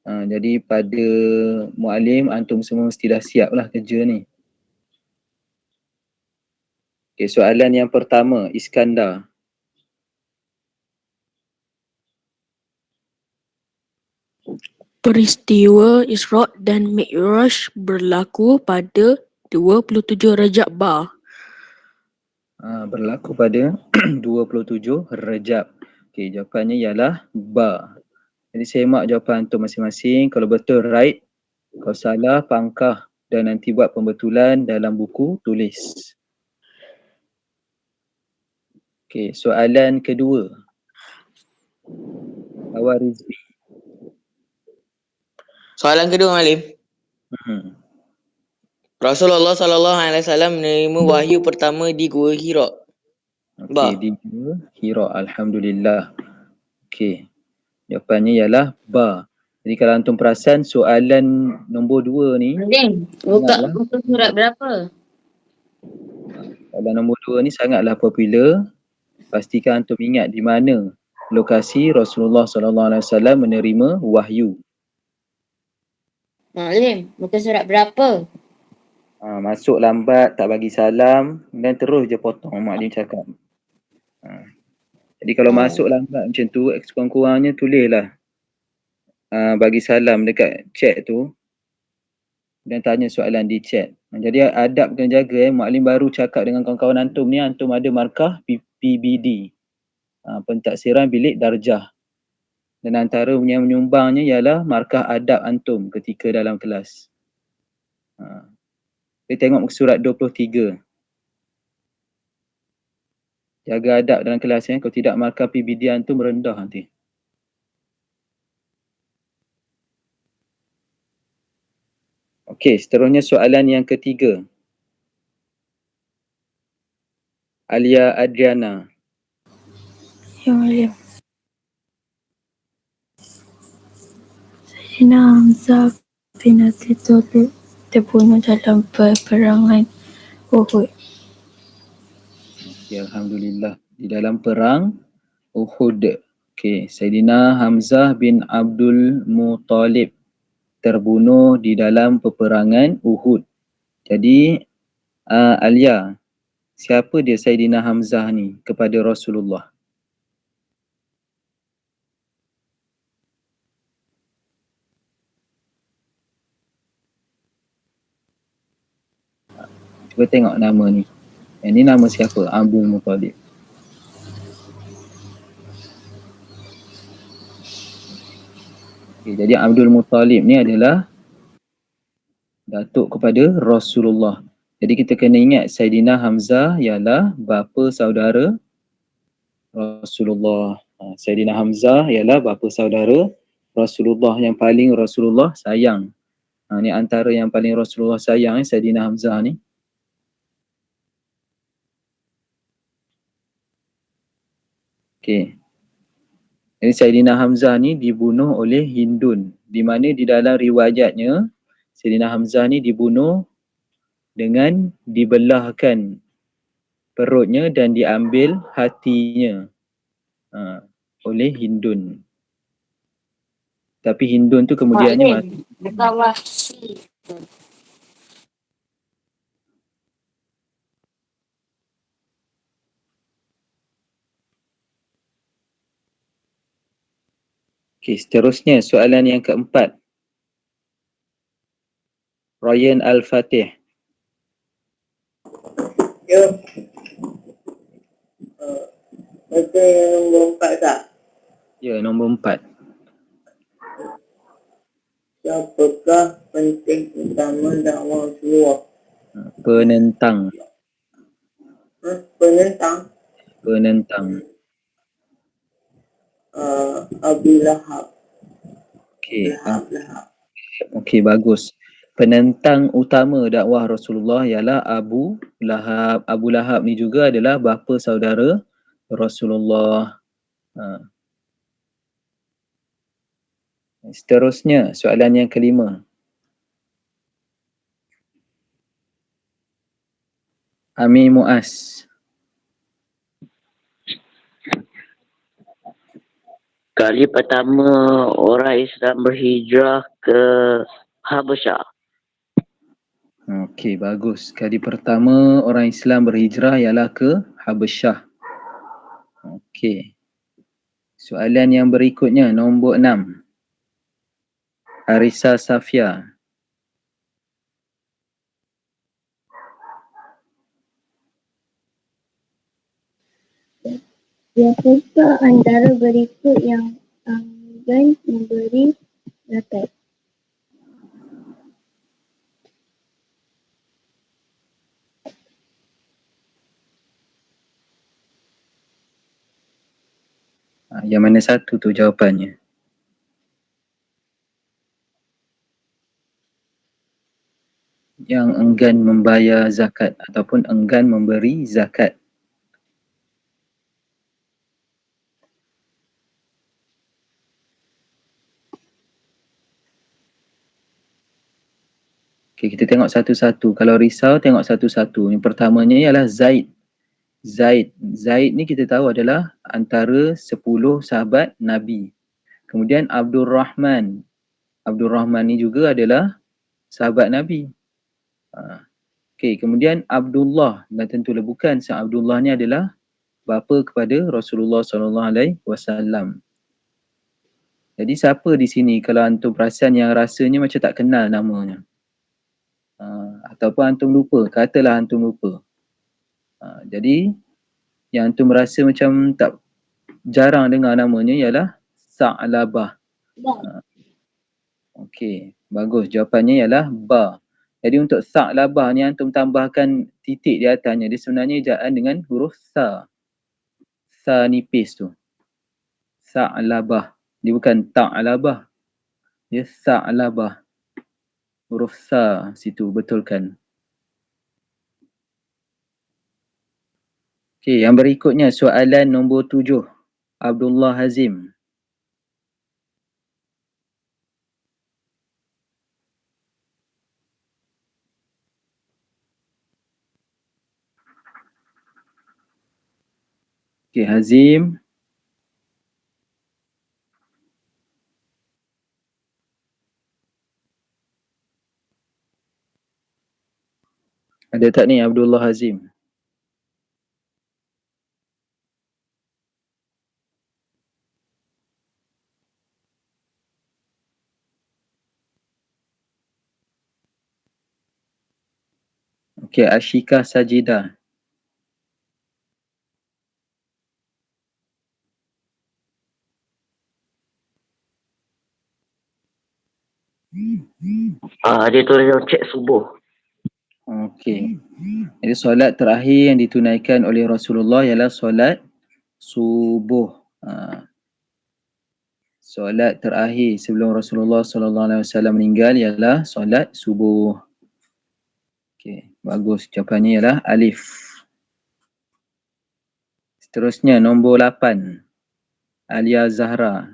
Jadi pada muallim, antum semua mesti dah siap lah kerja ni. Okay, soalan yang pertama, Iskandar. Peristiwa Isra' dan Mi'raj berlaku pada 27 Rajab Ba. Berlaku pada 27 Rejab. Okay, jawapannya ialah Ba. Jadi semak jawapan antum masing-masing. Kalau betul right, kalau salah pangkah dan nanti buat pembetulan dalam buku tulis. Okay, soalan kedua. Awal Rizvi. Soalan kedua, Malim. Rasulullah SAW menerima wahyu pertama di Gua Hira. Okey, di Gua Hira. Alhamdulillah. Okey. Jawapannya ialah ba. Jadi kalau antum perasan soalan nombor 2 ni, buka buku surat berapa? soalan nombor 2 ni sangatlah popular. Pastikan antum ingat di mana lokasi Rasulullah SAW menerima wahyu. Malim, buku surat berapa? Masuk lambat, tak bagi salam dan terus je potong mak dia cakap. Jadi kalau masuk lambat macam tu, sekurang-kurangnya tulislah bagi salam dekat chat tu dan tanya soalan di chat. Jadi adab kena jaga maklim baru cakap dengan kawan-kawan antum ni, antum ada markah PBD. Pentaksiran bilik darjah. Dan antara yang menyumbangnya ialah markah adab antum ketika dalam kelas. Kita tengok muka surat 23. Jaga adab dalam kelas kalau tidak markah PBD antum rendah nanti. Okey, seterusnya soalan yang ketiga. Alia Adriana. Ya Malim. Sayyidina Hamzah bin Abi Thalib terbunuh dalam peperangan Uhud. Ya, Alhamdulillah. Di dalam perang Uhud. Okey, Sayyidina Hamzah bin Abdul Muttalib terbunuh di dalam peperangan Uhud. Jadi Alia, siapa dia Sayyidina Hamzah ni kepada Rasulullah? Cuba tengok nama ni. Yang ni nama siapa? Abdul Muttalib. Okay, jadi Abdul Muttalib ni adalah datuk kepada Rasulullah. Jadi kita kena ingat Saidina Hamzah ialah bapa saudara Rasulullah. Saidina Hamzah ialah bapa saudara Rasulullah yang paling Rasulullah sayang. Ni antara yang paling Rasulullah sayang Saidina Hamzah ni. Okey. Jadi Saidina Hamzah ni dibunuh oleh Hindun. Di mana di dalam riwayatnya Saidina Hamzah ni dibunuh dengan dibelahkan perutnya dan diambil hatinya oleh Hindun. Tapi Hindun tu kemudiannya mati. Okey, seterusnya soalan yang keempat. Ryan Al-Fatih. Ya. Baca nombor 4 tak? Ya, nombor 4. Siapakah penting utama dakwah Rasulullah? Penentang. Penentang? Penentang. Abu Lahab. Okey. Lahab. Okey, bagus. Penentang utama dakwah Rasulullah ialah Abu Lahab. Abu Lahab ni juga adalah bapa saudara Rasulullah. Seterusnya, soalan yang kelima. Ami Muaz. Kali pertama orang Islam berhijrah ke Habasyah. Okey, bagus. Kali pertama orang Islam berhijrah ialah ke Habasyah. Okey. Soalan yang berikutnya, nombor 6. Arissa Safia. Siapakah antara berikut yang enggan memberi zakat? Yang mana satu tu jawapannya? Yang enggan membayar zakat ataupun enggan memberi zakat. Okey, kita tengok satu-satu. Kalau risau, tengok satu-satu. Yang pertamanya ialah Zaid. Zaid ni kita tahu adalah antara 10 sahabat Nabi. Kemudian Abdul Rahman. Abdul Rahman ni juga adalah sahabat Nabi. Okey, kemudian Abdullah. Dan tentulah bukan. Abdullah ni adalah bapa kepada Rasulullah SAW. Jadi siapa di sini kalau antum perasan yang rasanya macam tak kenal namanya? Ataupun antum lupa, katalah antum lupa. Jadi yang antum rasa macam tak jarang dengar namanya ialah Sa'labah. Okey, bagus. Jawapannya ialah ba. Jadi untuk Sa'labah ni antum tambahkan titik di atasnya. Dia sebenarnya ejaan dengan huruf sa. Sa nipis tu. Sa'labah. Dia bukan ta'labah. Dia Sa'labah. Huruf sa situ, betulkan. Okey, yang berikutnya soalan nombor 7. Abdullah Hazim. Okey, Hazim. Ada tak ni Abdullah Hazim? Okey, Ashika Sajida. Dia tulis cek subuh. Okey. Jadi solat terakhir yang ditunaikan oleh Rasulullah ialah solat subuh. Solat terakhir sebelum Rasulullah SAW meninggal ialah solat subuh. Okey, bagus. Jawapannya ialah alif. Seterusnya nombor 8. Alia Zahra.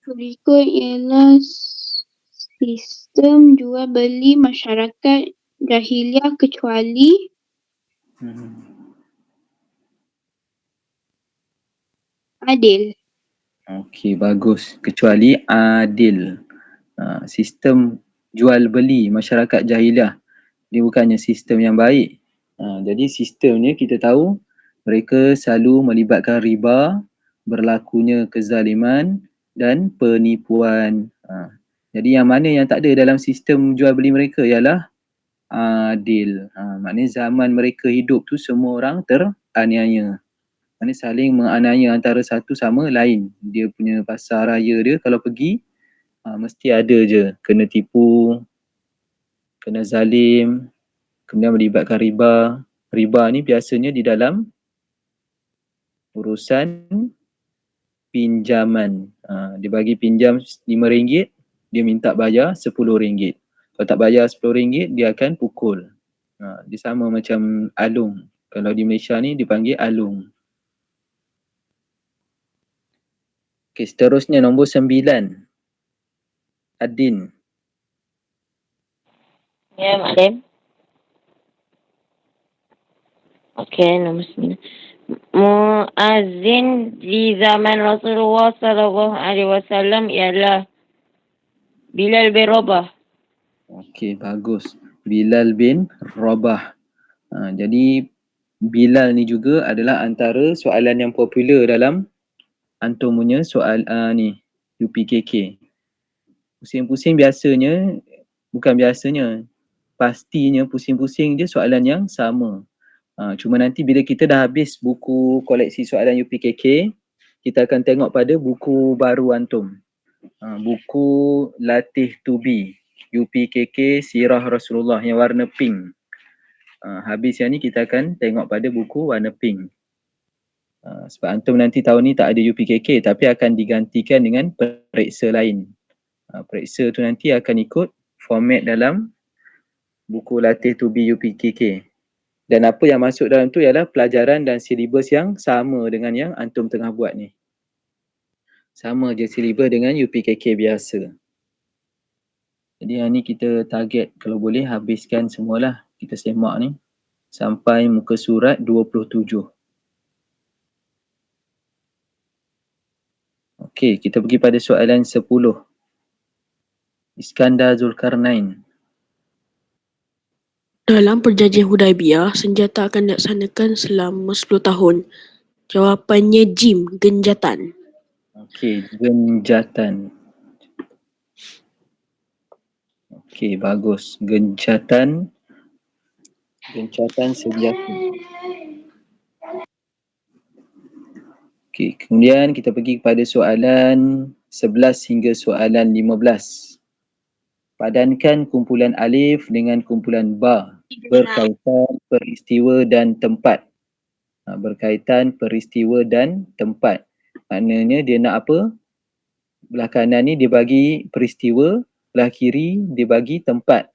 Berikut ialah sistem jual beli masyarakat jahiliah kecuali adil. Okey, bagus. Kecuali adil. Sistem jual beli masyarakat jahiliah. Dia bukannya sistem yang baik. Jadi sistemnya kita tahu mereka selalu melibatkan riba, berlakunya kezaliman dan penipuan. Jadi yang mana yang tak ada dalam sistem jual beli mereka ialah adil. Maknanya zaman mereka hidup tu semua orang teraniaya. Maknanya saling menganiaya antara satu sama lain. Dia punya pasar raya dia kalau pergi mesti ada je kena tipu, kena zalim, kemudian melibatkan riba. Riba ni biasanya di dalam urusan pinjaman. Dia bagi pinjam RM5, dia minta bayar RM10. Kalau tak bayar RM10, dia akan pukul. Dia sama macam alung. Kalau di Malaysia ni dipanggil alung. Okey, seterusnya nombor 9. ad-din. Ya, Maklim. Okey, nombor 9. Muazzin di zaman Rasulullah sallallahu alaihi wasallam ialah Bilal bin Rabah. Okey, bagus. Bilal bin Rabah. Jadi Bilal ni juga adalah antara soalan yang popular dalam antum punya soal ni UPKK. Pusing-pusing biasanya, bukan biasanya, pastinya pusing-pusing je soalan yang sama. Cuma nanti bila kita dah habis buku koleksi soalan UPKK, kita akan tengok pada buku baru antum. Buku Latih to Be, UPKK Sirah Rasulullah yang warna pink. Habis yang ni kita akan tengok pada buku warna pink. Sebab antum nanti tahun ni tak ada UPKK tapi akan digantikan dengan periksa lain. Periksa tu nanti akan ikut format dalam buku Latih to Be UPKK. Dan apa yang masuk dalam tu ialah pelajaran dan silibus yang sama dengan yang antum tengah buat ni. Sama je silibus dengan UPKK biasa. Jadi yang ni kita target kalau boleh habiskan semualah kita semak ni sampai muka surat 27. Okey, kita pergi pada soalan 10. Iskandar Zulkarnain. Dalam perjanjian Hudaibiyah, senjata akan dilaksanakan selama 10 tahun. Jawapannya Jim, genjatan. Okey, genjatan. Okey, bagus. Gencatan. Gencatan senjata. Okey, kemudian kita pergi kepada soalan 11 hingga soalan 15. Padankan kumpulan alif dengan kumpulan ba berkaitan peristiwa dan tempat. Berkaitan peristiwa dan tempat. Maknanya dia nak apa? Belah kanan ni dia bagi peristiwa, belah kiri dia bagi tempat.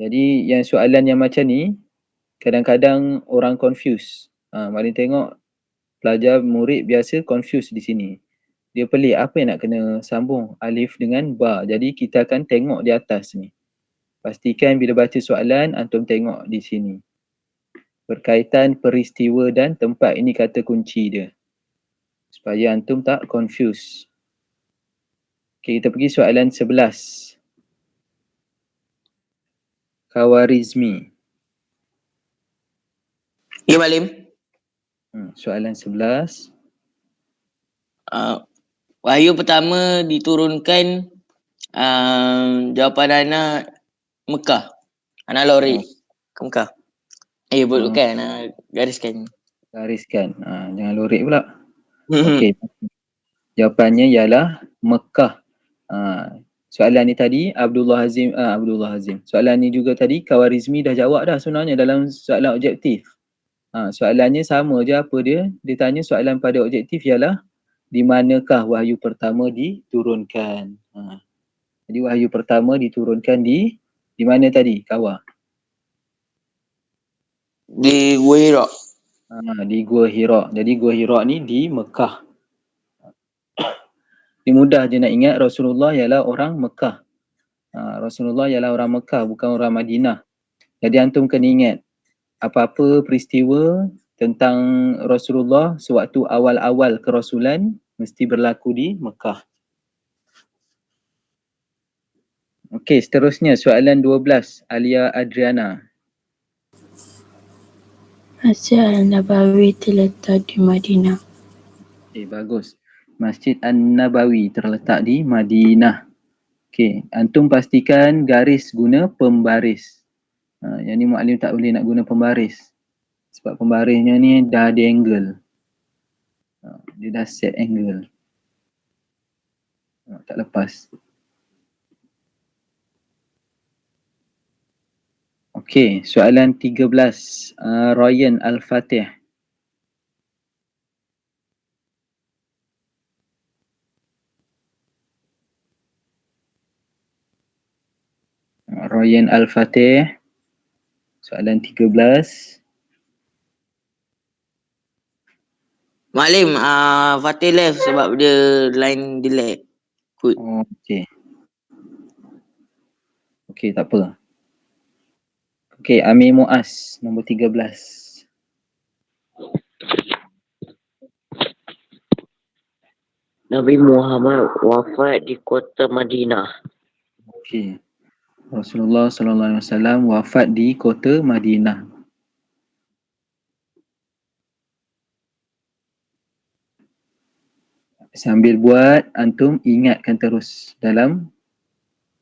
Jadi yang soalan yang macam ni kadang-kadang orang confuse. Mari tengok pelajar murid biasa confuse di sini. Dia pelik apa yang nak kena sambung alif dengan ba. Jadi kita akan tengok di atas ni. Pastikan bila baca soalan antum tengok di sini. Berkaitan peristiwa dan tempat, ini kata kunci dia. Supaya antum tak confuse. Okey, kita pergi soalan 11. Khawarizmi. Ya, Maklim. Soalan 11. Wahyu pertama diturunkan jawapan anak Mekah. Anak Lori ke Mekah. Bukan, gariskan. Gariskan. Jangan lorek pula. Okey. Jawapannya ialah Mekah. Soalan ni tadi Abdullah Hazim. Soalan ni juga tadi Khawarizmi dah jawab dah sebenarnya dalam soalan objektif. Soalannya sama je apa dia. Dia tanya soalan pada objektif ialah di manakah wahyu pertama diturunkan. Jadi wahyu pertama diturunkan di mana tadi? Kawah. Di Gua Hira. Di Gua Hira. Jadi Gua Hira ni di Mekah. Ini mudah je nak ingat Rasulullah ialah orang Mekah. Rasulullah ialah orang Mekah bukan orang Madinah. Jadi antum kena ingat apa-apa peristiwa tentang Rasulullah sewaktu awal-awal kerasulan mesti berlaku di Mekah. Okey, seterusnya soalan 12 Alia Adriana. Masjid An-Nabawi terletak di Madinah. Okey, bagus. Masjid An-Nabawi terletak di Madinah. Okey, antum pastikan garis guna pembaris. Yang ni Maklim tak boleh nak guna pembaris. Sebab pembarisnya ni dah ada angle. Dia dah set angle. Tak lepas. Okey, soalan 13. Ryan Al-Fatih. Ryan Al-Fatih. Soalan 13. Maklim, Fatih left sebab dia line delay. Put. Oh, okey. Okey, tak apa. Okey, Amir Muaz, nombor 13. Nabi Muhammad wafat di kota Madinah. Okey. Rasulullah sallallahu alaihi wasallam wafat di kota Madinah. Sambil buat, antum ingatkan terus dalam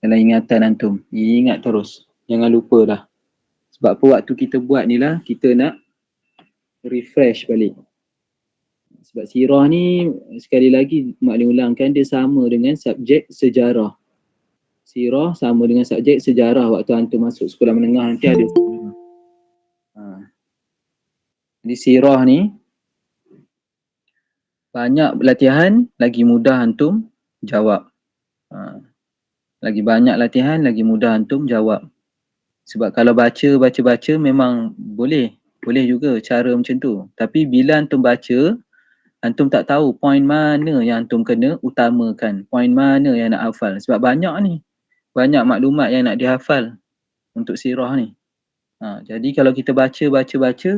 ingatan antum. Ingat terus. Jangan lupa dah. Sebab apa waktu kita buat ni lah, kita nak refresh balik. Sebab sirah ni, sekali lagi maklum ulangkan, dia sama dengan subjek sejarah. Sirah sama dengan subjek sejarah waktu antum masuk sekolah menengah nanti ada sejarah. Jadi sirah ni, banyak latihan, lagi mudah antum jawab. Lagi banyak latihan, lagi mudah antum jawab. Sebab kalau baca memang boleh juga cara macam tu. Tapi bila antum baca, antum tak tahu poin mana yang antum kena utamakan, poin mana yang nak hafal. Sebab banyak ni, banyak maklumat yang nak dihafal untuk sirah ni. Jadi kalau kita baca,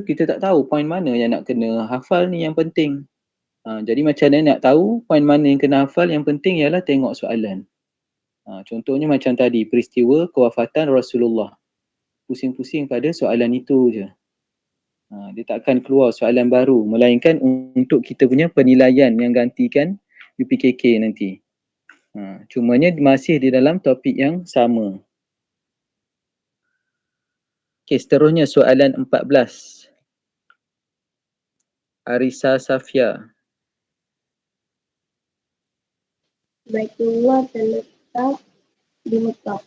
kita tak tahu poin mana yang nak kena hafal ni yang penting. Jadi macam mana nak tahu poin mana yang kena hafal, yang penting ialah tengok soalan. Contohnya macam tadi, peristiwa kewafatan Rasulullah. Pusing-pusing pada soalan itu je. Dia tak akan keluar soalan baru, melainkan untuk kita punya penilaian yang gantikan UPKK nanti. Cumanya masih di dalam topik yang sama. Okey, seterusnya soalan 14. Arisa Safia. Baitullah terletak di Mekah.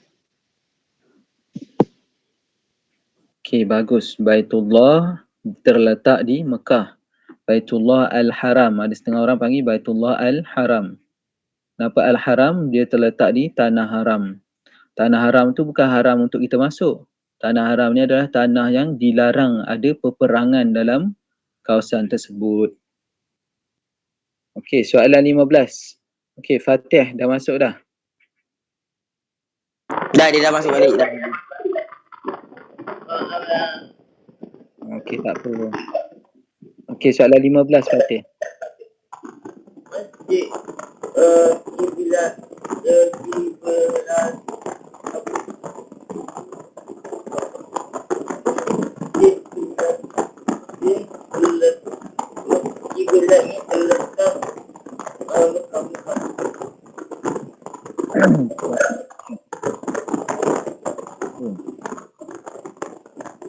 Okey, bagus. Baitullah terletak di Mekah. Baitullah Al-Haram. Ada setengah orang panggil Baitullah Al-Haram. Kenapa Al-Haram? Dia terletak di Tanah Haram. Tanah Haram tu bukan haram untuk kita masuk. Tanah Haram ni adalah tanah yang dilarang ada peperangan dalam kawasan tersebut. Okey, soalan 15. Okey, Fatih dah masuk dah? Dah, dia dah masuk balik dah. Okey, tak apa. Okey, soalan 15 Fatih. Masjid kiblat kiblat ni terletak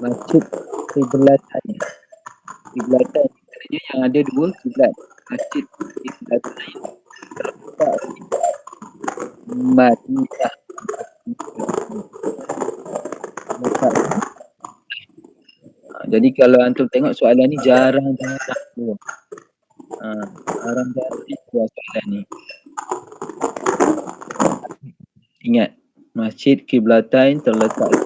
Masjid Kiblatan. Kiblatan sebenarnya yang ada dua kiblat. Masjid Kiblatan terletak di Madinah. Jadi kalau antum tengok soalan ni jarang-jarang keluar. Jarang-jarang keluar soalan ni. Ingat, Masjid Kiblatain terletak di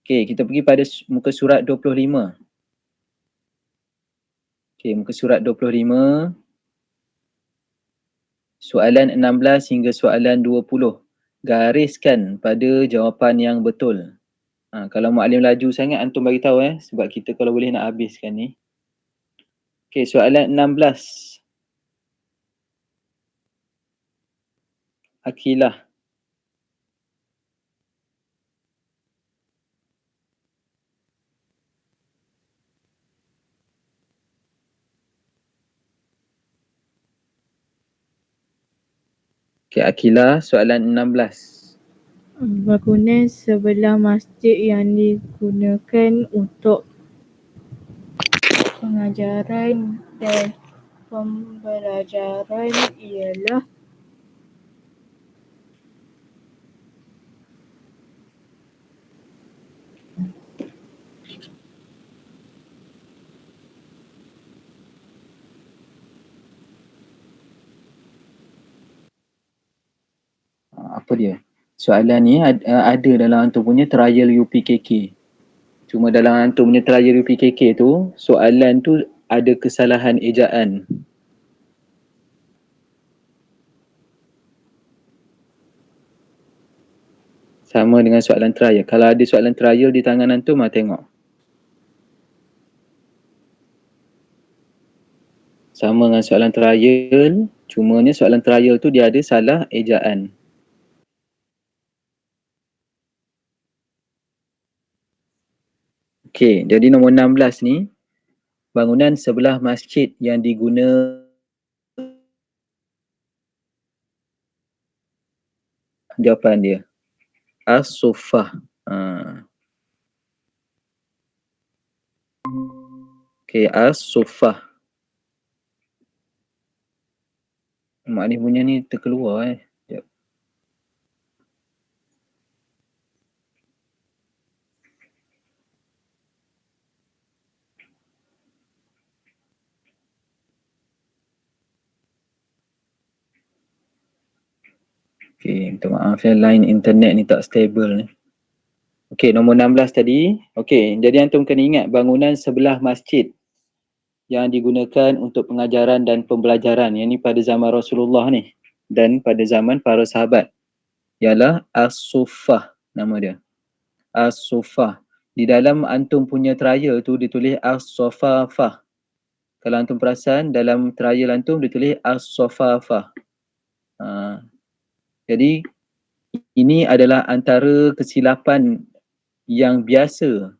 Okey, kita pergi pada muka surat 25. Okey, muka surat 25. Soalan 16 hingga soalan 20. Gariskan pada jawapan yang betul. Kalau Mu'alim laju sangat, antum bagi tahu sebab kita kalau boleh nak habiskan ni. Okey, soalan 16. Akilah. Okey, Akilah, soalan 16. Bangunan sebelah masjid yang digunakan untuk pengajaran dan pembelajaran ialah Apa dia? Soalan ni ada dalam antum punya trial UPKK. Cuma dalam antum punya trial UPKK tu, soalan tu ada kesalahan ejaan. Sama dengan soalan trial. Kalau ada soalan trial di tangan antum, tengok. Sama dengan soalan trial, cumanya soalan trial tu dia ada salah ejaan. Okey, jadi nombor 16 ni, bangunan sebelah masjid yang digunakan jawapan dia as-suffah. Okey, as-suffah. Mak ni punya ni terkeluar Sekejap. Okey, minta maaf line internet ni tak stable ni. Okey, nombor 16 tadi. Okey, jadi antum kena ingat bangunan sebelah masjid yang digunakan untuk pengajaran dan pembelajaran. Yang ni pada zaman Rasulullah ni dan pada zaman para sahabat. Ialah as-suffah nama dia. As-suffah. Di dalam antum punya trial tu ditulis as-safafah. Kalau antum perasan dalam trial antum ditulis as-safafah. Jadi ini adalah antara kesilapan yang biasa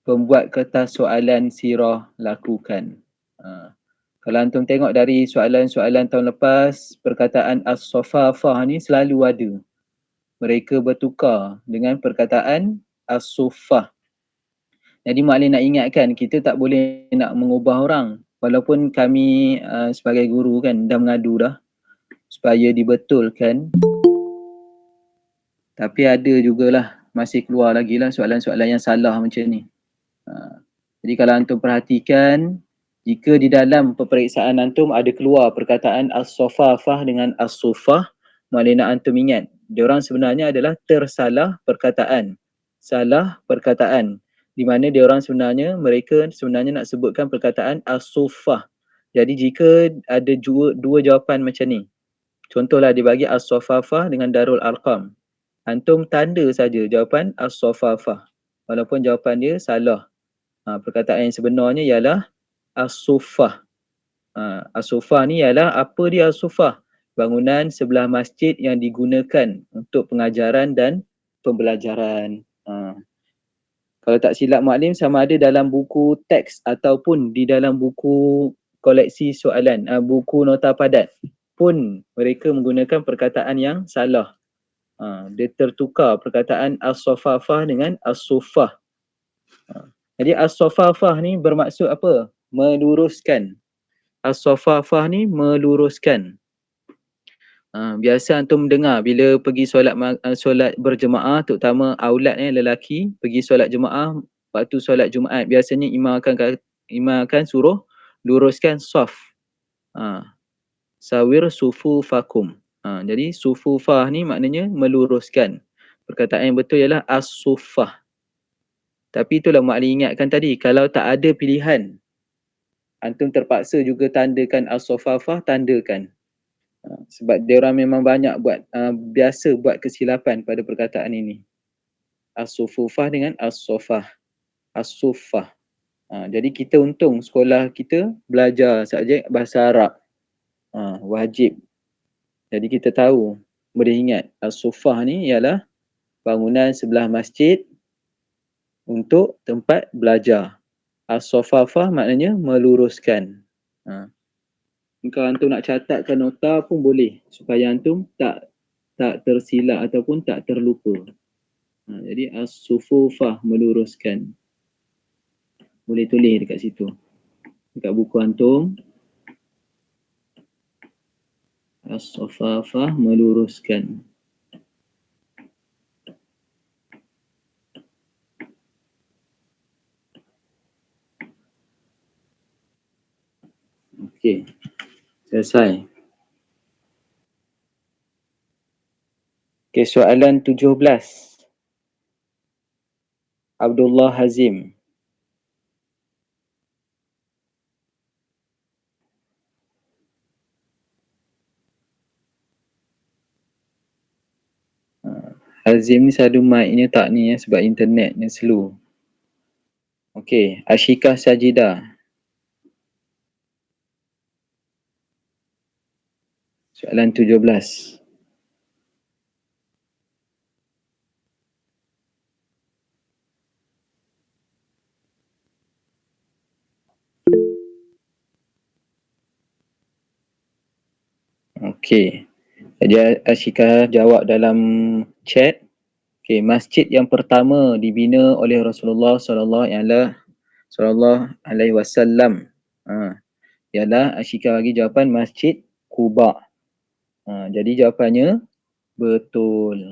pembuat kertas soalan sirah lakukan. Kalau antum tengok dari soalan-soalan tahun lepas, perkataan as-safafah ni selalu ada. Mereka bertukar dengan perkataan as-suffah. Jadi Mak Alin nak ingatkan, kita tak boleh nak mengubah orang. Walaupun kami sebagai guru kan dah mengadu dah supaya dibetulkan. Tapi ada jugalah, masih keluar lagi lah soalan-soalan yang salah macam ni. Jadi kalau antum perhatikan, jika di dalam peperiksaan antum ada keluar perkataan as-safafah dengan as-suffah, maknanya nak antum ingat, diorang sebenarnya adalah tersalah perkataan. Salah perkataan. Di mana diorang mereka sebenarnya nak sebutkan perkataan as-suffah. Jadi jika ada dua jawapan macam ni, contohlah dia bagi as-safafah dengan Darul Arqam, antum tanda saja jawapan as-safafah walaupun jawapan dia salah. Perkataan yang sebenarnya ialah as-suffah. As-suffah ni ialah apa dia as-suffah? Bangunan sebelah masjid yang digunakan untuk pengajaran dan pembelajaran. Kalau tak silap Maklim, sama ada dalam buku teks ataupun di dalam buku koleksi soalan, buku nota padat pun mereka menggunakan perkataan yang salah. Dia tertukar perkataan as-safafah dengan as-suffah. Jadi as-safafah ni bermaksud apa? Meluruskan. As-safafah ni meluruskan. Biasa antum dengar bila pergi solat berjemaah, terutama aulad lelaki pergi solat jemaah, waktu solat Jumaat biasanya imam akan suruh luruskan saf. Sawir sufufakum. Jadi sufufah ni maknanya meluruskan. Perkataan yang betul ialah as-suffah. Tapi itulah Mak Ali ingatkan tadi, kalau tak ada pilihan, antum terpaksa juga tandakan as-safafah, tandakan. Sebab dia orang memang banyak biasa buat kesilapan pada perkataan ini. As-sufufah dengan as-safah. As-suffah. Jadi kita untung sekolah kita belajar subjek bahasa Arab. Wajib. Jadi kita tahu, boleh ingat as-suffah ni ialah bangunan sebelah masjid untuk tempat belajar. As-safafah maknanya meluruskan. Kalau antum nak catatkan nota pun boleh supaya antum tak tersilap ataupun tak terlupa. Jadi as-sufufah meluruskan. Boleh tulis dekat situ. Dekat buku antum. As-safafah meluruskan. Okey. Selesai. Okey, soalan 17. Abdullah Hazim. Azim ni selalu mic-nya tak ni ya, sebab internetnya slow. Okey, Ashika Sajidah. Soalan 17. Okey. Jadi Ashika jawab dalam chat. Okey, masjid yang pertama dibina oleh Rasulullah sallallahu alaihi wasallam. Ialah Ashika bagi jawapan Masjid Quba. Jadi jawapannya betul.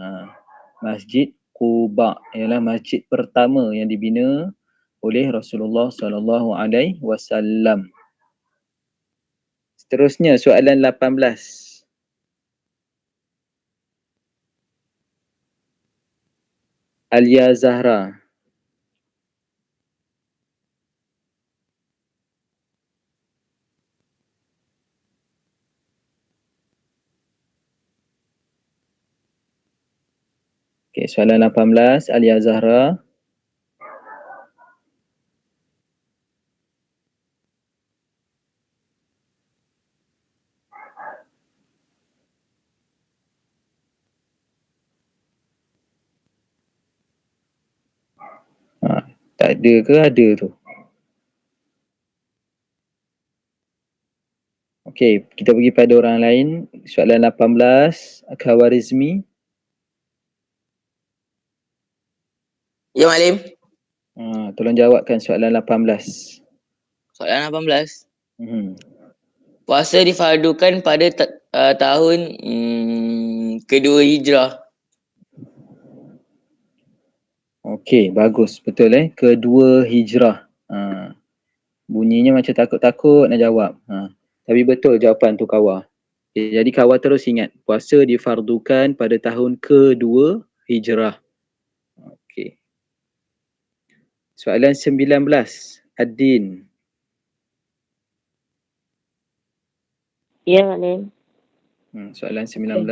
Masjid Quba ialah masjid pertama yang dibina oleh Rasulullah sallallahu alaihi wasallam. Seterusnya soalan 18. Alia Zahra. Okey, soalan 18, Alia Zahra. Tak ada ke ada tu? Okey, kita pergi pada orang lain. Soalan 18, Khawarizmi. Ya Malim. Tolong jawabkan soalan 18. Soalan 18. Hmm. Puasa difardukan pada tahun kedua Hijrah. Okey, bagus. Betul Kedua Hijrah. Bunyinya macam takut-takut nak jawab. Tapi betul jawapan tu Kawa. Okay, jadi Kawa terus ingat, puasa difardukan pada tahun kedua Hijrah. Okey. Soalan 19, Ad-Din. Ya, Malim. Soalan 19.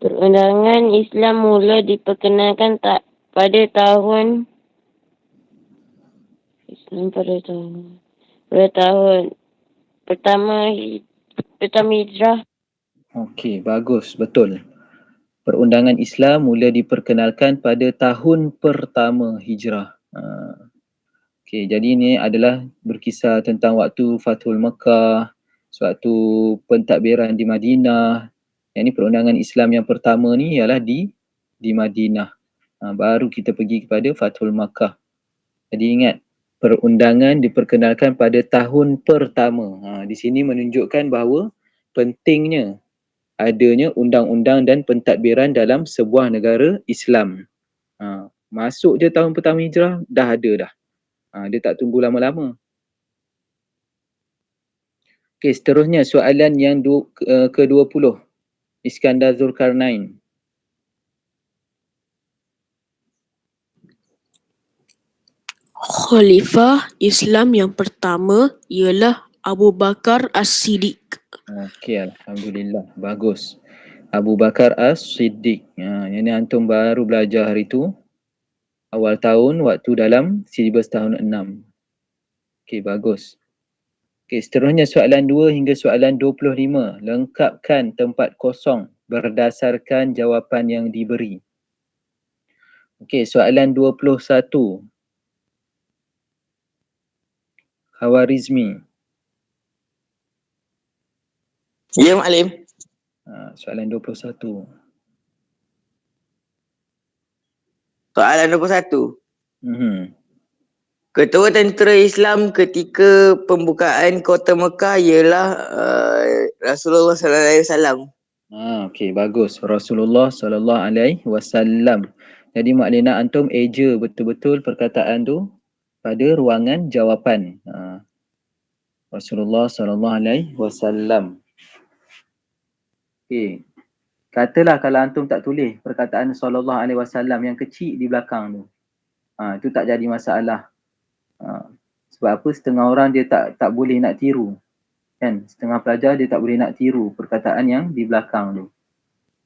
Perundangan Islam mula diperkenalkan pada tahun pertama Hijrah. Okey, bagus. Betul. Perundangan Islam mula diperkenalkan pada tahun pertama Hijrah. Okey, jadi ini adalah berkisah tentang waktu Fathul Mekah, suatu pentadbiran di Madinah. Yang ini perundangan Islam yang pertama ni ialah di Madinah. Baru kita pergi kepada Fathul Mekah. Jadi ingat, perundangan diperkenalkan pada tahun pertama. Di sini menunjukkan bahawa pentingnya adanya undang-undang dan pentadbiran dalam sebuah negara Islam. Masuk je tahun pertama Hijrah, dah ada dah. Dia tak tunggu lama-lama. Okey, seterusnya soalan yang ke-20. Iskandar Zulkarnain. Khalifah Islam yang pertama ialah Abu Bakar As-Siddiq. Okey, Alhamdulillah. Bagus. Abu Bakar As-Siddiq. Yang ni antum baru belajar hari tu. Awal tahun waktu dalam silibus tahun 6. Okey, bagus. Okey, seterusnya soalan 2 hingga soalan 25. Lengkapkan tempat kosong berdasarkan jawapan yang diberi. Okey, soalan 21. Khawarizmi. Ya Malim. Soalan 21. Soalan 21. Mhm. Ketua tentera Islam ketika pembukaan kota Mekah ialah Rasulullah sallallahu alaihi wasallam. Okey, bagus. Rasulullah sallallahu alaihi wasallam. Jadi maknanya antum eja betul-betul perkataan tu pada ruangan jawapan. Rasulullah sallallahu alaihi wasallam. Okey. Katalah kalau antum tak tulis perkataan sallallahu alaihi wasallam yang kecil di belakang tu. Itu tak jadi masalah. Sebab apa? Setengah orang dia tak boleh nak tiru. Kan? Setengah pelajar dia tak boleh nak tiru perkataan yang di belakang tu.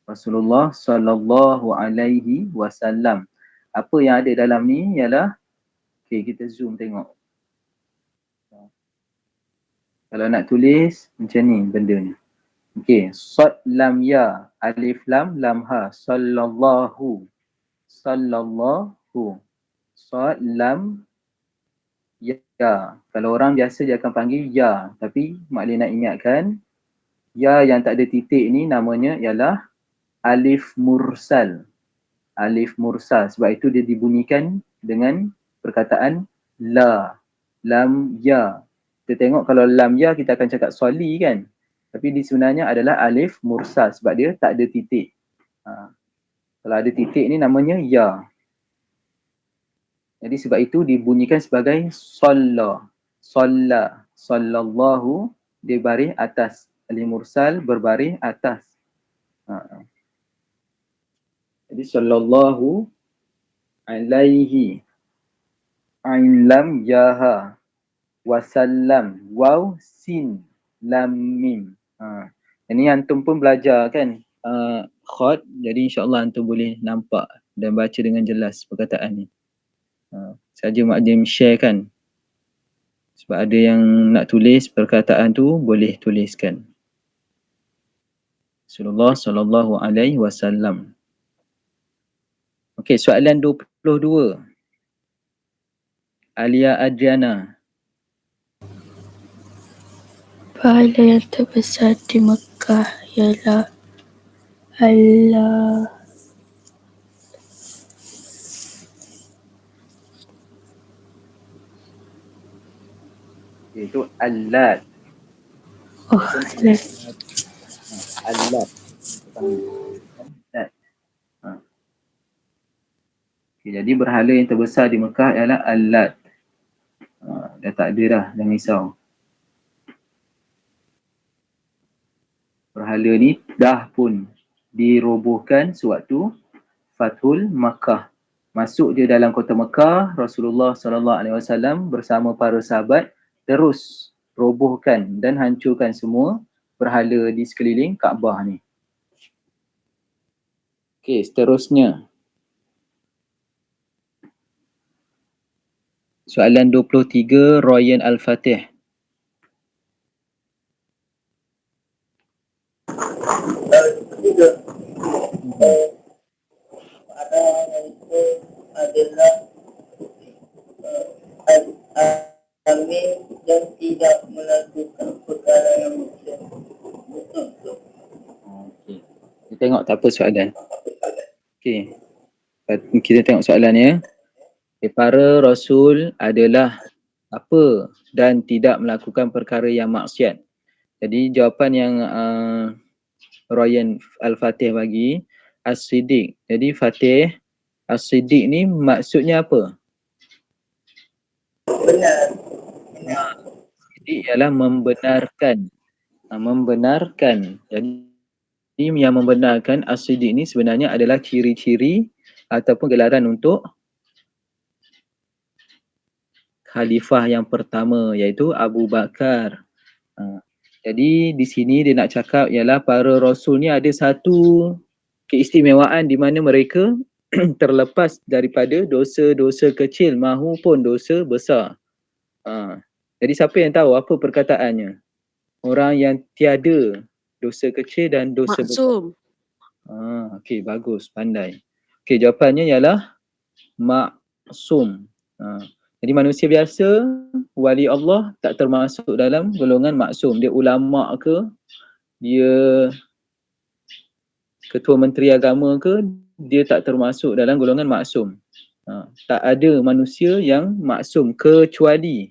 Rasulullah sallallahu alaihi wasallam. Apa yang ada dalam ni ialah, okey, kita zoom tengok. Kalau nak tulis macam ni benda ni. Okey, sad lam ya, alif lam lam ha, sallallahu. Sallallahu. Sad lam ya. Kalau orang biasa dia akan panggil ya, tapi Mak Lin nak ingatkan ya yang tak ada titik ni namanya ialah alif mursal. Alif mursal. Sebab itu dia dibunyikan dengan perkataan la. Lam ya. Kita tengok kalau lam ya kita akan cakap soli kan. Tapi di sebenarnya adalah alif mursal sebab dia tak ada titik. Kalau ada titik ni namanya ya. Jadi sebab itu dibunyikan sebagai salla. Salla. Sallallahu, dia baris atas. Alif mursal berbaris atas. Jadi sallallahu alaihi ain lam yaha wasallam waw sin lam mim. Ini antum pun belajar kan khot, jadi insyaAllah antum boleh nampak dan baca dengan jelas perkataan ni. Saja Mak Dim share kan, sebab ada yang nak tulis perkataan tu boleh tuliskan. Rasulullah sallallahu alaihi wasallam. Okey, soalan 22. Alia Adriana. Pahala yang terbesar di Mekah ialah Allah. Itu Allat. Oh, Allah. Allat. Okay, jadi berhala yang terbesar di Mekah ialah Allat. Dah tak ada dah, jangan risau. Berhala ni dah pun dirobohkan sewaktu Fathul Makkah. Masuk dia dalam kota Mekah, Rasulullah sallallahu alaihi wasallam bersama para sahabat terus robohkan dan hancurkan semua berhala di sekeliling Kaabah ni. Okey, seterusnya. Soalan 23, Ryan Al-Fatih. Ketiga, pandangan itu adalah amin dan tidak melakukan perkara yang maksiat. Betul. Okey. Kita tengok tak apa soalan. Okey. Kita tengok soalannya. Para Rasul adalah apa dan tidak melakukan perkara yang maksiat. Jadi jawapan yang Ryan Al-Fatih bagi, As-Siddiq. Jadi Fatih, As-Siddiq ni maksudnya apa? Benar. Siddiq ialah membenarkan. Membenarkan. Jadi yang membenarkan As-Siddiq ni sebenarnya adalah ciri-ciri ataupun gelaran untuk khalifah yang pertama, iaitu Abu Bakar. Jadi di sini dia nak cakap ialah para Rasul ni ada satu keistimewaan di mana mereka terlepas daripada dosa-dosa kecil mahupun dosa besar. Jadi siapa yang tahu apa perkataannya? Orang yang tiada dosa kecil dan dosa besar. Maksum. Okey, bagus, pandai. Okey, jawapannya ialah maksum. Jadi manusia biasa, wali Allah tak termasuk dalam golongan maksum. Dia ulama ke, dia ketua menteri agama ke, dia tak termasuk dalam golongan maksum. Tak ada manusia yang maksum kecuali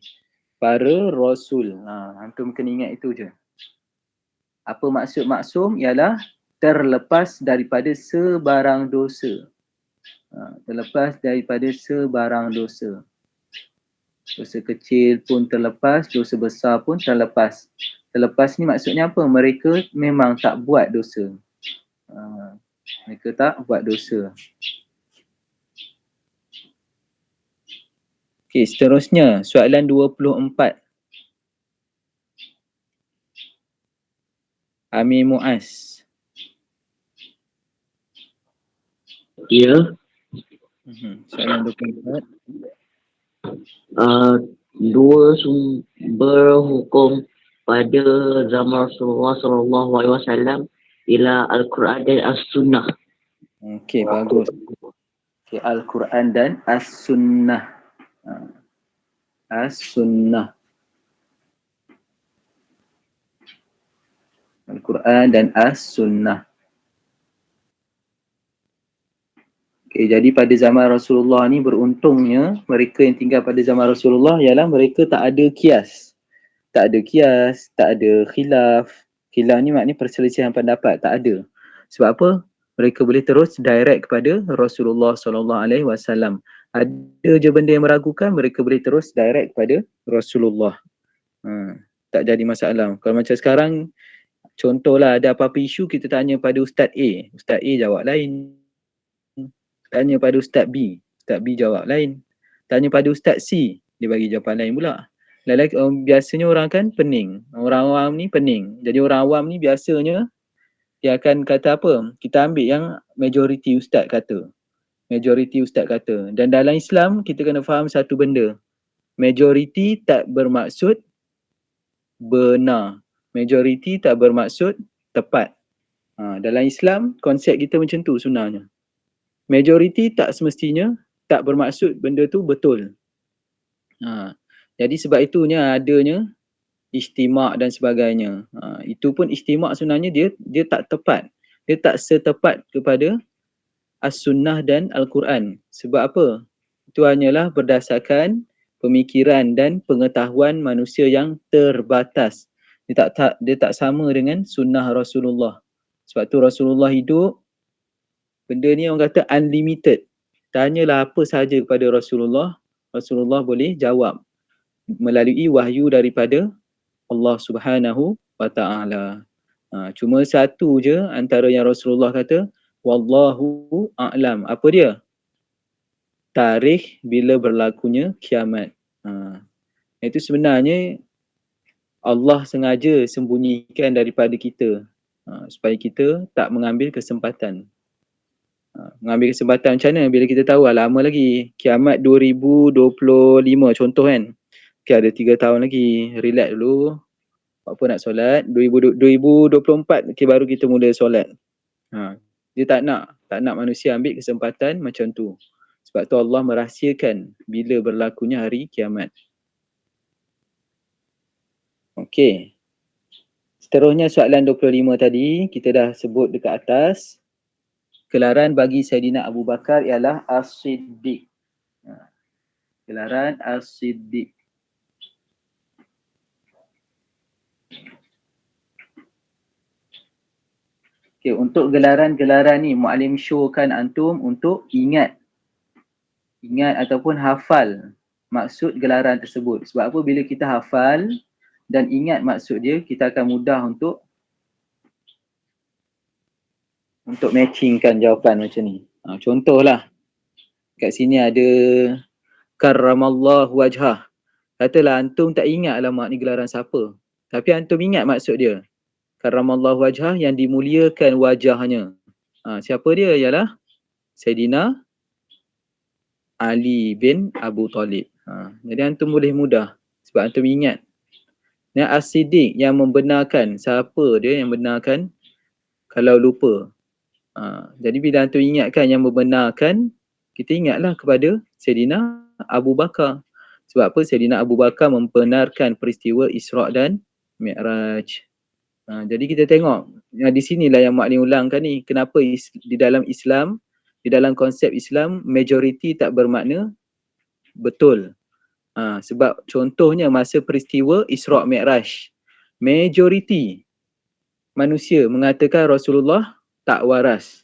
para Rasul. Antum kena ingat itu je. Apa maksud maksum? Ialah terlepas daripada sebarang dosa. Terlepas daripada sebarang dosa. Dosa kecil pun terlepas, dosa besar pun terlepas. Terlepas ni maksudnya apa? Mereka memang tak buat dosa. Mereka tak buat dosa. Okey, seterusnya soalan 24. Amir Muaz. Ya, Soalan 24. dua sumber hukum pada zaman Rasulullah SAW ialah Al-Quran dan As-Sunnah. Okey, bagus. Okay, Al-Quran dan As-Sunnah. As-Sunnah. Al-Quran dan As-Sunnah. Okay, jadi pada zaman Rasulullah ni beruntungnya mereka yang tinggal pada zaman Rasulullah ialah mereka tak ada kias. Tak ada kias, tak ada khilaf. Khilaf ni maknanya perselisihan pendapat, tak ada. Sebab apa? Mereka boleh terus direct kepada Rasulullah SAW. Ada je benda yang meragukan, mereka boleh terus direct kepada Rasulullah. Tak jadi masalah. Kalau macam sekarang, contohlah ada apa-apa isu, kita tanya pada Ustaz A. Ustaz A jawab lain. Tanya pada Ustaz B. Ustaz B jawab lain. Tanya pada Ustaz C. Dia bagi jawapan lain pula. Biasanya orang kan pening. Orang awam ni pening. Jadi orang awam ni biasanya dia akan kata apa? Kita ambil yang majoriti Ustaz kata. Majoriti Ustaz kata. Dan dalam Islam kita kena faham satu benda. Majoriti tak bermaksud benar. Majoriti tak bermaksud tepat. Dalam Islam konsep kita macam tu sebenarnya. Majoriti tak semestinya tak bermaksud benda tu betul. Jadi sebab itunya adanya istimak dan sebagainya. Itu pun istimak sebenarnya dia tak tepat. Dia tak setepat kepada As-Sunnah dan Al-Quran. Sebab apa? Itu hanyalah berdasarkan pemikiran dan pengetahuan manusia yang terbatas. Dia tak sama dengan sunnah Rasulullah. Sebab tu Rasulullah hidup, benda ni orang kata unlimited. Tanyalah apa sahaja kepada Rasulullah, Rasulullah boleh jawab melalui wahyu daripada Allah Subhanahu wa ta'ala. Cuma satu je antara yang Rasulullah kata, wallahu a'lam. Apa dia? Tarikh bila berlakunya kiamat. Itu sebenarnya Allah sengaja sembunyikan daripada kita supaya kita tak mengambil kesempatan. Mengambil kesempatan macam mana bila kita tahu lama lagi. Kiamat 2025 contoh kan. Okay, ada 3 tahun lagi. Relax dulu. Apa nak solat. 2024 okay, baru kita mula solat. Dia tak nak manusia ambil kesempatan macam tu. Sebab tu Allah merahsiakan bila berlakunya hari kiamat. Okey. Seterusnya soalan 25 tadi kita dah sebut dekat atas. Gelaran bagi Saidina Abu Bakar ialah As-Siddiq. Gelaran As-Siddiq. Okay, untuk gelaran-gelaran ni Muallim showkan antum untuk ingat ataupun hafal maksud gelaran tersebut. Sebab apa? Bila kita hafal dan ingat maksud dia, kita akan mudah untuk matchingkan jawapan macam ni. Contohlah, kat sini ada karramallahu wajhah. Katalah antum tak ingat alamat ni gelaran siapa. Tapi antum ingat maksud dia. Karramallahu wajhah, yang dimuliakan wajahnya. Siapa dia? Ialah Saidina Ali bin Abu Talib. Jadi antum boleh mudah sebab antum ingat. Yang As-Siddiq, yang membenarkan. Siapa dia yang benarkan kalau lupa? Jadi bila antum ingatkan yang membenarkan, kita ingatlah kepada Saidina Abu Bakar. Sebab apa? Saidina Abu Bakar membenarkan peristiwa Isra' dan Mi'raj. Jadi kita tengok, di sinilah yang Muallim ulangkan ni. Kenapa di dalam Islam, di dalam konsep Islam, majoriti tak bermakna betul. Sebab contohnya masa peristiwa Isra' Mi'raj, majoriti manusia mengatakan Rasulullah tak waras.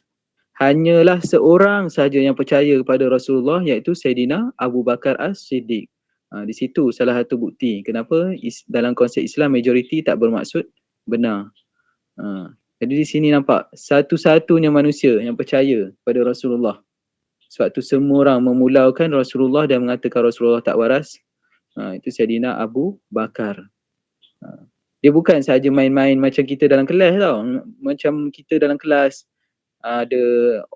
Hanyalah seorang sahaja yang percaya kepada Rasulullah, iaitu Saidina Abu Bakar As-Siddiq. Di situ salah satu bukti kenapa dalam konsep Islam majoriti tak bermaksud benar. Jadi di sini nampak satu-satunya manusia yang percaya pada Rasulullah. Sebab tu semua orang memulaukan Rasulullah dan mengatakan Rasulullah tak waras. Itu Saidina Abu Bakar. Dia bukan sahaja main-main macam kita dalam kelas tau. Macam kita dalam kelas ada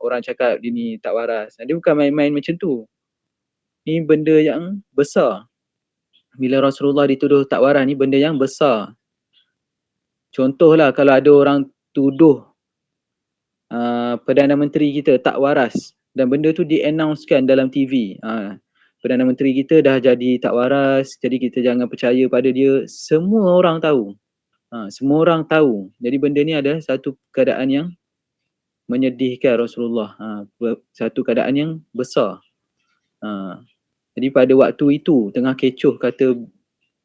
orang cakap dia ni tak waras. Dia bukan main-main macam tu. Ni benda yang besar. Bila Rasulullah dituduh tak waras ni benda yang besar. Contohlah kalau ada orang tuduh Perdana Menteri kita tak waras dan benda tu di-announcekan dalam TV. Perdana Menteri kita dah jadi tak waras, jadi kita jangan percaya pada dia. Semua orang tahu. Semua orang tahu. Jadi benda ni ada satu keadaan yang menyedihkan Rasulullah. Satu keadaan yang besar. Jadi pada waktu itu tengah kecoh kata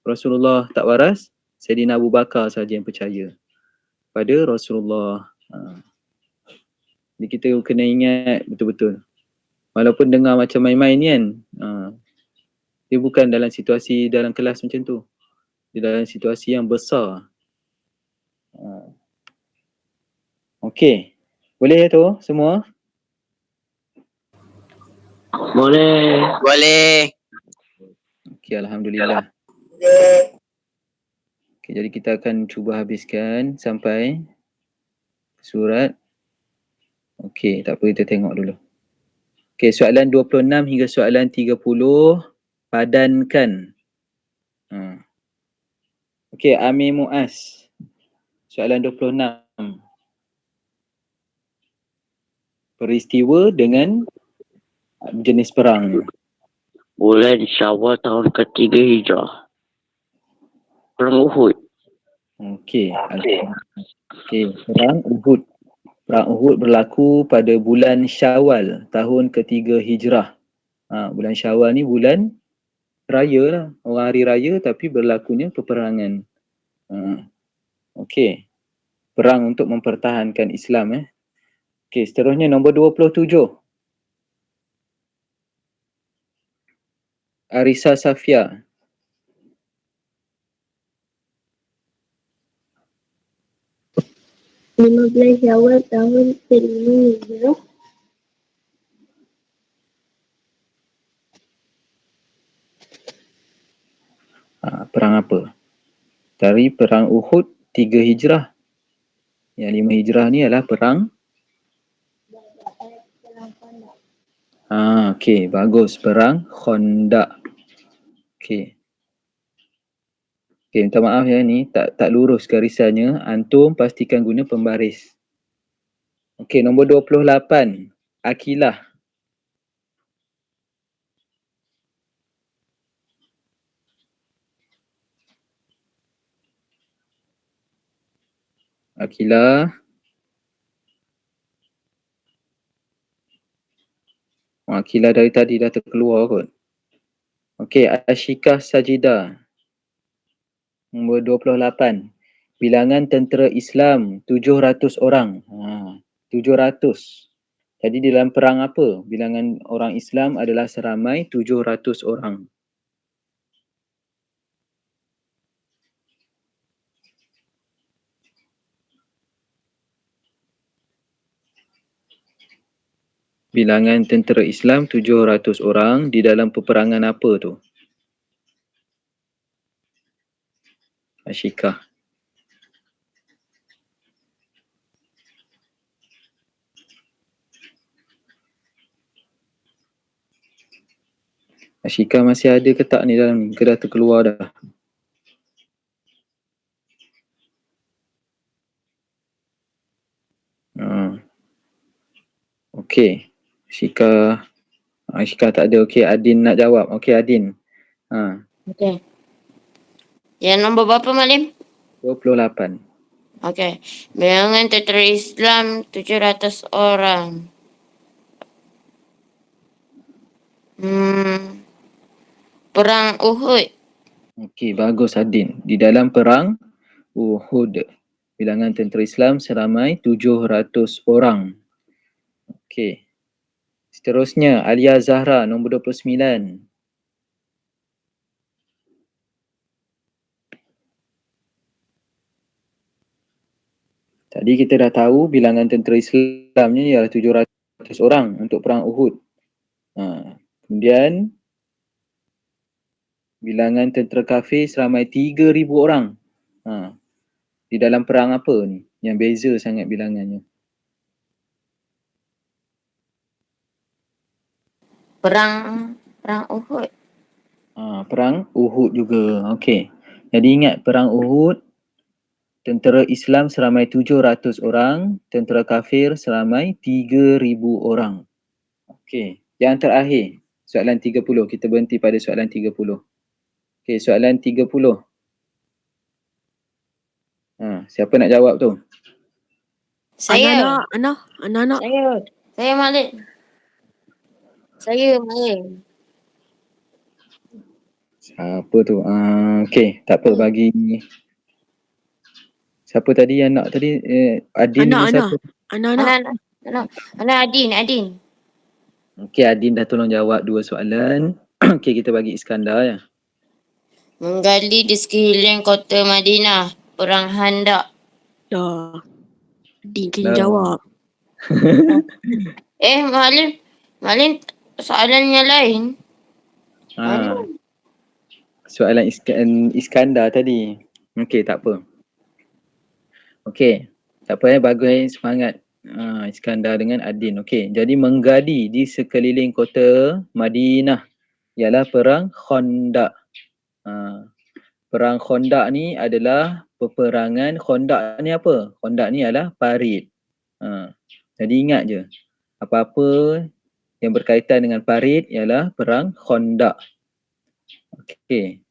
Rasulullah tak waras, Saidina Abu Bakar saja yang percaya pada Rasulullah. Jadi kita kena ingat betul-betul. Walaupun dengar macam main-main ni kan, dia bukan dalam situasi dalam kelas macam tu. Dia dalam situasi yang besar. Okey. Boleh tu semua? Boleh. Boleh. Okey, Alhamdulillah. Okey, jadi kita akan cuba habiskan sampai surat. Okey, tak apa, kita tengok dulu. Okey, soalan 26 hingga soalan 30 padankan. Okey, Amir Muaz. Soalan 26. Peristiwa dengan jenis perang. Bulan Syawal tahun ketiga Hijrah. Perang Uhud. Okey. Okey, perang Uhud. Perang Uhud berlaku pada bulan Syawal tahun ketiga Hijrah. Bulan Syawal ni bulan raya lah. Orang hari raya tapi berlakunya peperangan. Okey. Perang untuk mempertahankan Islam. Okey, seterusnya nombor 27. Arisa Safia. Belas Syawal tahun kelima Hijrah. Perang apa? Dari perang Uhud 3 Hijrah. Yang 5 Hijrah ni adalah perang okey, bagus. Perang Khandaq. Okey. Okey, minta maaf ya ni tak lurus garisannya. Antum pastikan guna pembaris. Okey, nombor 28. Akilah. Akilah. Akilah dari tadi dah terkeluar kot. Okey, Ashikah Sajidah. Nombor 28. Bilangan tentera Islam 700 orang. 700. Jadi dalam perang apa? Bilangan orang Islam adalah seramai 700 orang. Bilangan tentera Islam 700 orang di dalam peperangan apa tu? Ashikah. Ashikah masih ada ke tak ni dalam ni? Ke dah terkeluar dah? Okey. Ashikah tak ada. Okey, Adin nak jawab. Okey, Adin. Okey. Yang nombor berapa, Malim? 28. Okey. Bilangan tentera Islam 700 orang. Perang Uhud. Okey, bagus Adin. Di dalam perang Uhud, bilangan tentera Islam seramai 700 orang. Okey. Seterusnya, Alia Zahra, nombor 29. Tadi kita dah tahu bilangan tentera Islam ni ialah 700 orang untuk perang Uhud. Kemudian, bilangan tentera kafir seramai 3,000 orang. Di dalam perang apa ni? Yang beza sangat bilangannya. Perang Uhud. Perang Uhud juga. Okey. Jadi ingat perang Uhud, tentera Islam seramai 700 orang, tentera kafir seramai 3,000 orang. Okey. Yang terakhir, soalan 30. Kita berhenti pada soalan 30. Okey, soalan 30. Siapa nak jawab tu? Saya. Anak-anak. Saya Malik. Saya Malik. Siapa tu? Okey, tak apa, bagi siapa tadi yang nak tadi? Adin dengan siapa? Anak-anak. Anak Adin. Okey, Adin dah tolong jawab 2 soalan. Okey, kita bagi Iskandar ya. Menggali di sekeliling kota Madinah. Perang Khandaq. Dah. Din kena Dah. jawab. Malin soalannya lain. Soalan Iskandar tadi. Okey, tak apa. Okey, tak apa bagus, semangat. Iskandar dengan Adin. Okey, jadi menggali di sekeliling kota Madinah ialah perang Khandaq. Perang Khandaq ni adalah peperangan. Khandaq ni apa? Khandaq ni adalah parit. Jadi ingat je, apa-apa yang berkaitan dengan parit ialah perang Khandaq. Okey.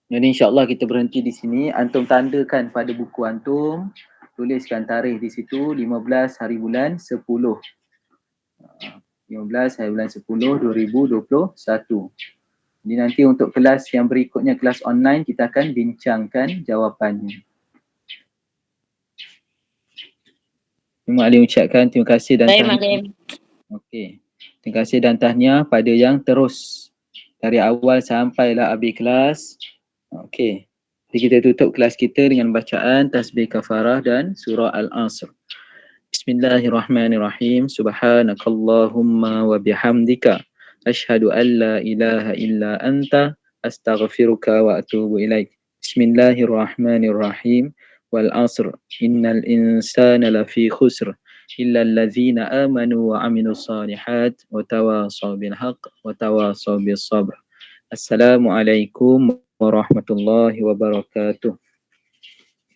Jadi insya-Allah kita berhenti di sini. Antum tandakan pada buku antum, tuliskan tarikh di situ 15 hari bulan 10. 15 hari bulan 10 2021. Jadi nanti untuk kelas yang berikutnya, kelas online, kita akan bincangkan jawapannya. Terima Ali ucapkan terima kasih dan tahniah. Okey. Terima kasih dan tahniah pada yang terus dari awal sampailah habis kelas. Okey. Jadi kita tutup kelas kita dengan bacaan tasbih kafarah dan surah Al-Asr. Bismillahirrahmanirrahim. Subhanakallahumma wa bihamdika asyhadu an la ilaha illa anta astaghfiruka wa atubu ilaik. Bismillahirrahmanirrahim. Wal 'asr innal insana lafi khusr illa allazina amanu wa 'amilus solihat wa tawasaw bil haqq wa tawasaw bis sabr. Assalamualaikum warahmatullahi wabarakatuh.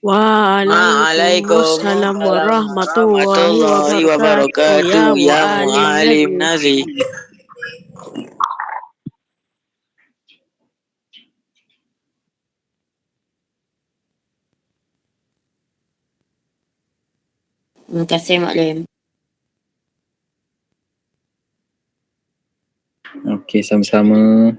Waalaikumsalam warahmatullahi wabarakatuh. Ya Muallim Nazi. Terima kasih Maklim. Okey, sama-sama.